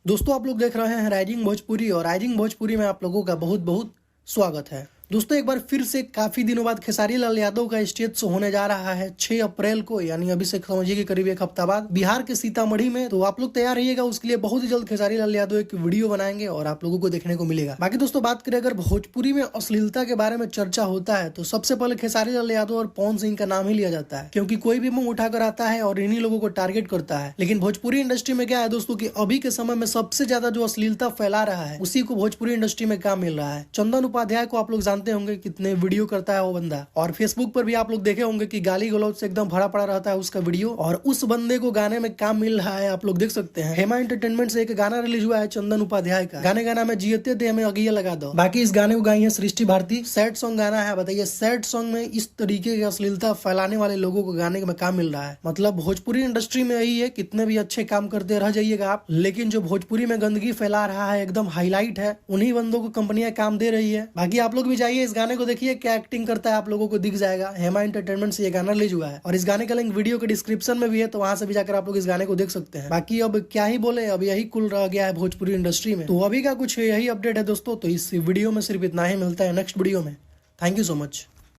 दोस्तों आप लोग देख रहे हैं राइजिंग भोजपुरी और राइजिंग भोजपुरी में आप लोगों का बहुत बहुत स्वागत है। दोस्तों एक बार फिर से काफी दिनों बाद खेसारी लाल यादव का स्टेज शो होने जा रहा है 6 अप्रैल को, यानी अभी से समझिए कि करीब एक हफ्ता बाद बिहार के सीतामढ़ी में। तो आप लोग तैयार रहिएगा, उसके लिए बहुत ही जल्द खेसारी लाल यादव एक वीडियो बनाएंगे और आप लोगों को देखने को मिलेगा। बाकी दोस्तों बात करें अगर भोजपुरी में अश्लीलता के बारे में चर्चा होता है तो सबसे पहले खेसारी लाल यादव और पवन सिंह का नाम ही लिया जाता है, क्योंकि कोई भी मुंह उठाकर आता है और इन्हीं लोगों को टारगेट करता है। लेकिन भोजपुरी इंडस्ट्री में क्या है दोस्तों कि अभी के समय में सबसे ज्यादा जो अश्लीलता फैला रहा है उसी को भोजपुरी इंडस्ट्री में काम मिल रहा है। चंदन उपाध्याय को आप लोग जानते होंगे, कितने वीडियो करता है वो बंदा, और फेसबुक पर भी आप लोग देखे होंगे कि गाली गलौज से एकदम भरा पड़ा रहता है उसका वीडियो, और उस बंदे को गाने में काम मिल रहा है। आप लोग देख सकते हैं हेमा एंटरटेनमेंट से एक गाना रिलीज हुआ है चंदन उपाध्याय का, गाने का नाम है जियते दे हमें अगिया लगा दो। बाकी इस गाने को गाई है सृष्टि भारती, सैड सॉन्ग गाना है। बताइए सैड सॉन्ग में इस तरीके की अश्लीलता फैलाने वाले लोगों को गाने में काम मिल रहा है। मतलब भोजपुरी इंडस्ट्री में यही है, कितने भी अच्छे काम करते रह जाइएगा आप, लेकिन जो भोजपुरी में गंदगी फैला रहा है एकदम हाईलाइट है, उन्हीं बंदों को कंपनियां काम दे रही है। बाकी आप लोग भी जाइए इस गाने को देखिए, क्या एक्टिंग करता है आप लोगों को दिख जाएगा। हेमा एंटरटेनमेंट से ये गाना रिलीज हुआ है और इस गाने का लिंक वीडियो के डिस्क्रिप्शन में भी है, तो वहां से भी जाकर आप लोग इस गाने को देख सकते हैं। बाकी अब क्या ही बोले, अब यही कुल रह गया है भोजपुरी इंडस्ट्री में। तो अभी का कुछ यही अपडेट है दोस्तों, तो इस वीडियो में सिर्फ इतना ही। मिलता है नेक्स्ट वीडियो में। Thank you so much.